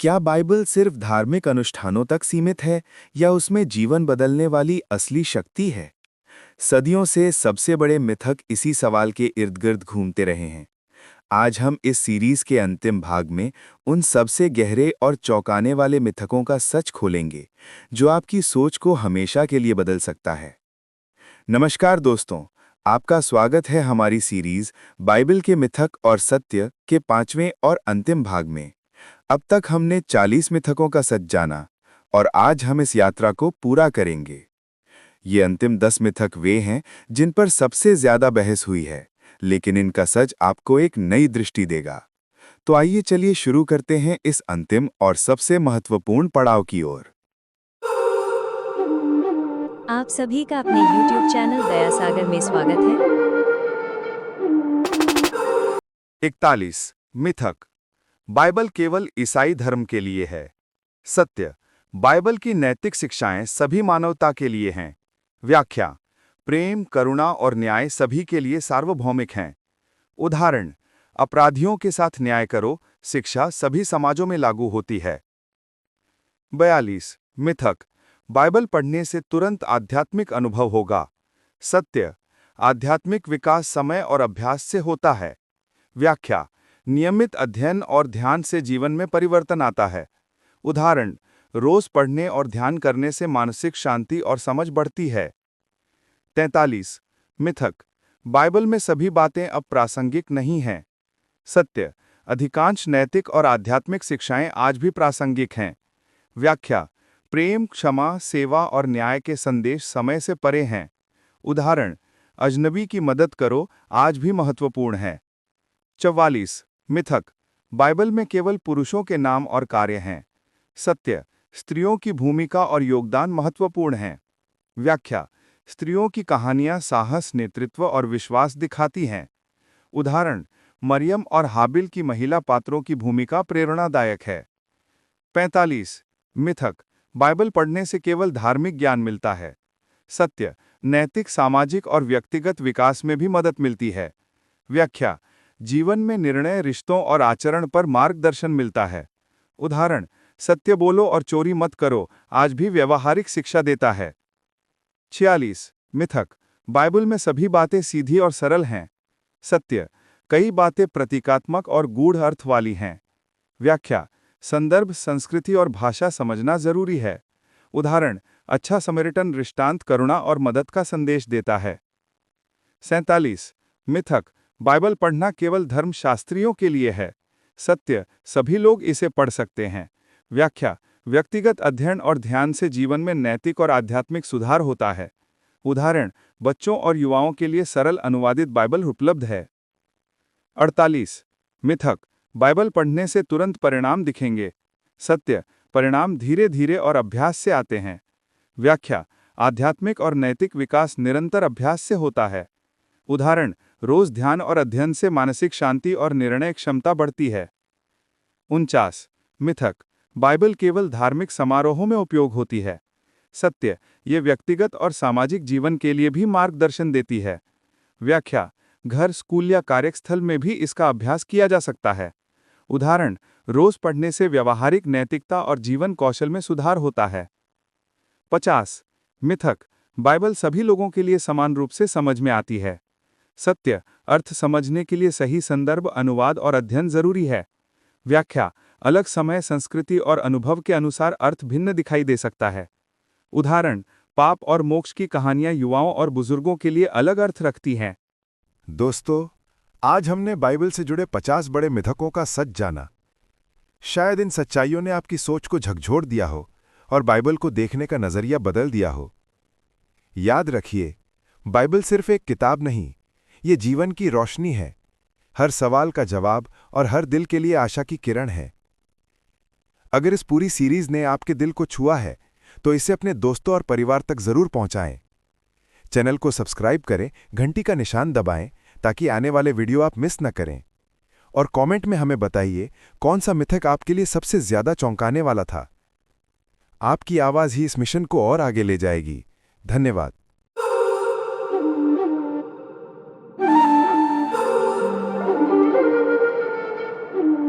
क्या बाइबल सिर्फ धार्मिक अनुष्ठानों तक सीमित है या उसमें जीवन बदलने वाली असली शक्ति है? सदियों से सबसे बड़े मिथक इसी सवाल के इर्द-गिर्द घूमते रहे हैं। आज हम इस सीरीज के अंतिम भाग में उन सबसे गहरे और चौंकाने वाले मिथकों का सच खोलेंगे, जो आपकी सोच को हमेशा के लिए बदल सकता है। नमस्कार दोस्तों, आपका स्वागत है हमारी सीरीज बाइबल के मिथक और सत्य के 5वें और अंतिम भाग में। अब तक हमने 40 मिथकों का सच जाना और आज हम इस यात्रा को पूरा करेंगे। ये अंतिम 10 मिथक वे हैं जिन पर सबसे ज्यादा बहस हुई है, लेकिन इनका सच आपको एक नई दृष्टि देगा। तो आइए चलिए शुरू करते हैं इस अंतिम और सबसे महत्वपूर्ण पड़ाव की ओर। आप सभी का अपने YouTube चैनल दया सागर में स्वागत है। 41 मिथक। बाइबल केवल ईसाई धर्म के लिए है। सत्य। बाइबल की नैतिक शिक्षाएं सभी मानवता के लिए हैं। व्याख्या। प्रेम, करुणा और न्याय सभी के लिए सार्वभौमिक हैं। उदाहरण। अपराधियों के साथ न्याय करो शिक्षा सभी समाजों में लागू होती है। 42 मिथक। बाइबल पढ़ने से तुरंत आध्यात्मिक अनुभव होगा। सत्य। आध्यात्मिक विकास समय और अभ्यास से होता है। व्याख्या। नियमित अध्ययन और ध्यान से जीवन में परिवर्तन आता है। उदाहरण। रोज पढ़ने और ध्यान करने से मानसिक शांति और समझ बढ़ती है। 43 मिथक। बाइबल में सभी बातें अब प्रासंगिक नहीं हैं। सत्य। अधिकांश नैतिक और आध्यात्मिक शिक्षाएं आज भी प्रासंगिक हैं। व्याख्या। प्रेम, क्षमा, सेवा और न्याय के संदेश समय से परे हैं। उदाहरण। अजनबी की मदद करो आज भी महत्वपूर्ण है। 44 मिथक। बाइबल में केवल पुरुषों के नाम और कार्य हैं। सत्य। स्त्रियों की भूमिका और योगदान महत्वपूर्ण हैं। व्याख्या। स्त्रियों की कहानियां साहस, नेतृत्व और विश्वास दिखाती हैं। उदाहरण। मरियम और हाबिल की महिला पात्रों की भूमिका प्रेरणादायक है। 45 मिथक। बाइबल पढ़ने से केवल धार्मिक ज्ञान मिलता है। सत्य। नैतिक, सामाजिक और व्यक्तिगत विकास में भी मदद मिलती है। व्याख्या। जीवन में निर्णय, रिश्तों और आचरण पर मार्गदर्शन मिलता है। उदाहरण। सत्य बोलो और चोरी मत करो आज भी व्यवहारिक शिक्षा देता है। 46 मिथक। बाइबल में सभी बातें सीधी और सरल हैं। सत्य। कई बातें प्रतीकात्मक और गूढ़ अर्थ वाली हैं। व्याख्या। संदर्भ, संस्कृति और भाषा समझना जरूरी है। उदाहरण। अच्छा समरिटन दृष्टांत करुणा और मदद का संदेश देता है। 47 मिथक। बाइबल पढ़ना केवल धर्मशास्त्रियों के लिए है। सत्य। सभी लोग इसे पढ़ सकते हैं। व्याख्या। व्यक्तिगत अध्ययन और ध्यान से जीवन में नैतिक और आध्यात्मिक सुधार होता है। उदाहरण। बच्चों और युवाओं के लिए सरल अनुवादित बाइबल उपलब्ध है। 48 मिथक। बाइबल पढ़ने से तुरंत परिणाम दिखेंगे। सत्य। परिणाम धीरे धीरे और अभ्यास से आते हैं। व्याख्या। आध्यात्मिक और नैतिक विकास निरंतर अभ्यास से होता है। उदाहरण। रोज ध्यान और अध्ययन से मानसिक शांति और निर्णय क्षमता बढ़ती है। 49 मिथक। बाइबल केवल धार्मिक समारोहों में उपयोग होती है। सत्य। ये व्यक्तिगत और सामाजिक जीवन के लिए भी मार्गदर्शन देती है। व्याख्या। घर, स्कूल या कार्यस्थल में भी इसका अभ्यास किया जा सकता है। उदाहरण। रोज पढ़ने से व्यवहारिक नैतिकता और जीवन कौशल में सुधार होता है। 50 मिथक। बाइबल सभी लोगों के लिए समान रूप से समझ में आती है। सत्य। अर्थ समझने के लिए सही संदर्भ, अनुवाद और अध्ययन जरूरी है। व्याख्या। अलग समय, संस्कृति और अनुभव के अनुसार अर्थ भिन्न दिखाई दे सकता है। उदाहरण। पाप और मोक्ष की कहानियां युवाओं और बुजुर्गों के लिए अलग अर्थ रखती हैं। दोस्तों, आज हमने बाइबल से जुड़े 50 बड़े मिथकों का सच जाना। शायद इन सच्चाइयों ने आपकी सोच को झकझोर दिया हो और बाइबल को देखने का नजरिया बदल दिया हो। याद रखिए, बाइबल सिर्फ एक किताब नहीं, ये जीवन की रोशनी है, हर सवाल का जवाब और हर दिल के लिए आशा की किरण है। अगर इस पूरी सीरीज ने आपके दिल को छुआ है, तो इसे अपने दोस्तों और परिवार तक जरूर पहुंचाएं। चैनल को सब्सक्राइब करें, घंटी का निशान दबाएं ताकि आने वाले वीडियो आप मिस न करें। और कमेंट में हमें बताइए कौन सा मिथक आपके लिए सबसे ज्यादा चौंकाने वाला था। आपकी आवाज ही इस मिशन को और आगे ले जाएगी। धन्यवाद।